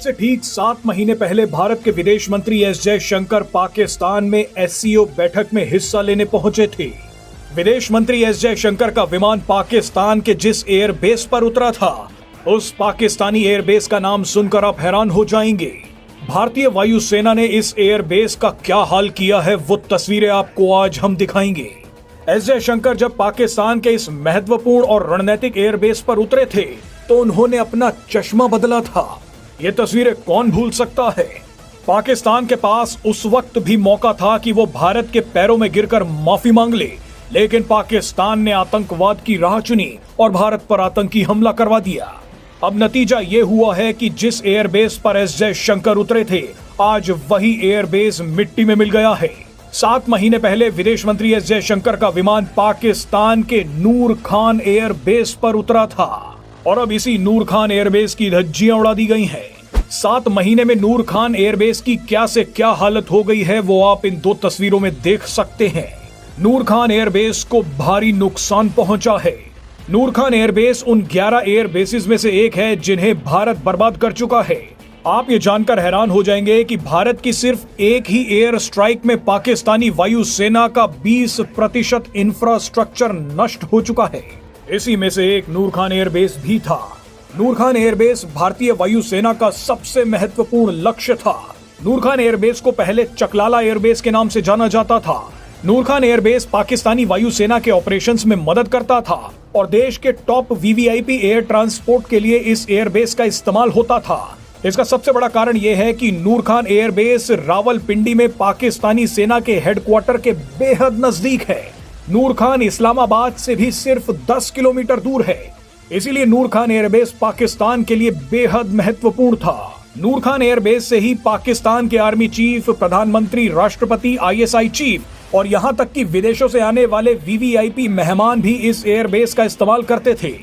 से ठीक 7 महीने पहले भारत के विदेश मंत्री एस जयशंकर पाकिस्तान में एससीओ बैठक में हिस्सा लेने पहुंचे थे। विदेश मंत्री एस जयशंकर का विमान पाकिस्तान के जिस एयरबेस पर उतरा था, उस पाकिस्तानी एयरबेस का नाम सुनकर आप हैरान हो जाएंगे। भारतीय वायुसेना ने इस एयरबेस का क्या हाल किया है, वो तस्वीरें आपको आज हम दिखाएंगे। एस जयशंकर जब पाकिस्तान के इस महत्वपूर्ण और रणनीतिक एयरबेस पर उतरे थे तो उन्होंने अपना चश्मा बदला था। ये तस्वीरें कौन भूल सकता है। पाकिस्तान के पास उस वक्त भी मौका था कि वो भारत के पैरों में गिरकर माफी मांग ले, लेकिन पाकिस्तान ने आतंकवाद की राह चुनी और भारत पर आतंकी हमला करवा दिया। अब नतीजा ये हुआ है कि जिस एयरबेस पर एस जयशंकर उतरे थे, आज वही एयरबेस मिट्टी में मिल गया है। 7 महीने पहले विदेश मंत्री एस जयशंकर का विमान पाकिस्तान के नूर खान एयरबेस पर उतरा था और अब इसी नूर खान एयरबेस की धज्जियां उड़ा दी गई हैं। 7 महीने में नूर खान एयरबेस की क्या से क्या हालत हो गई है, वो आप इन 2 तस्वीरों में देख सकते हैं। नूर खान एयरबेस को भारी नुकसान पहुंचा है। नूर खान एयरबेस उन 11 एयरबेसेस में से एक है जिन्हें भारत बर्बाद कर चुका है। आप ये जानकर हैरान हो जाएंगे कि भारत की सिर्फ एक ही एयर स्ट्राइक में पाकिस्तानी वायुसेना का 20% इंफ्रास्ट्रक्चर नष्ट हो चुका है। इसी में से एक नूर खान एयरबेस भी था। नूर खान एयरबेस भारतीय वायुसेना का सबसे महत्वपूर्ण लक्ष्य था। नूर खान एयरबेस को पहले चकलाला एयरबेस के नाम से जाना जाता था। नूर खान एयरबेस पाकिस्तानी वायुसेना के ऑपरेशंस में मदद करता था और देश के टॉप वीवीआईपी एयर ट्रांसपोर्ट के लिए इस एयरबेस का इस्तेमाल होता था। इसका सबसे बड़ा कारण यह है कि नूर खान एयरबेस रावलपिंडी में पाकिस्तानी सेना के हेडक्वार्टर के बेहद नजदीक है। नूर खान इस्लामाबाद से भी सिर्फ 10 किलोमीटर दूर है, इसीलिए नूर खान एयरबेस पाकिस्तान के लिए बेहद महत्वपूर्ण था। नूर खान एयरबेस से ही पाकिस्तान के आर्मी चीफ, प्रधानमंत्री, राष्ट्रपति, आईएसआई चीफ और यहां तक कि विदेशों से आने वाले वीवीआईपी मेहमान भी इस एयरबेस का इस्तेमाल करते थे।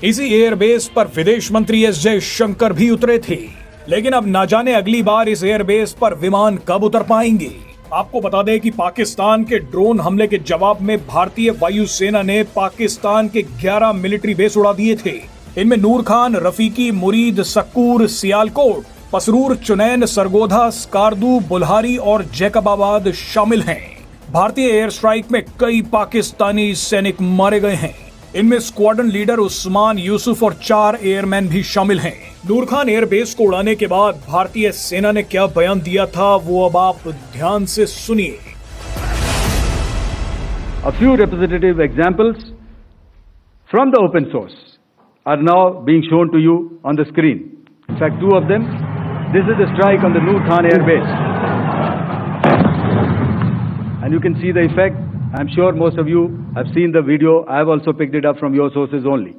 इसी एयरबेस पर विदेश मंत्री एस जयशंकर भी उतरे थे, लेकिन अब ना जाने अगली बार इस एयरबेस पर विमान कब उतर पाएंगे। आपको बता दें कि पाकिस्तान के ड्रोन हमले के जवाब में भारतीय वायुसेना ने पाकिस्तान के 11 मिलिट्री बेस उड़ा दिए थे। इनमें नूर खान, रफीकी, मुरीद, सक्कूर, सियालकोट, पसरूर, चुनैन, सरगोधा, स्कार्दू, बुल्हारी और जैकबाबाद शामिल हैं। भारतीय एयर स्ट्राइक में कई पाकिस्तानी सैनिक मारे गए हैं। इनमें स्क्वाड्रन लीडर उस्मान यूसुफ और 4 एयरमैन भी शामिल हैं। नूर खान एयरबेस को उड़ाने के बाद भारतीय सेना ने क्या बयान दिया था, वो अब आप ध्यान से सुनिए। A few representative examples from the open source are now being shown to you on the screen. In fact, 2 of them. This is the strike on the Noor Khan Air Base, and you can see the effect. I'm sure most of you have seen the video. I have also picked it up from your sources only.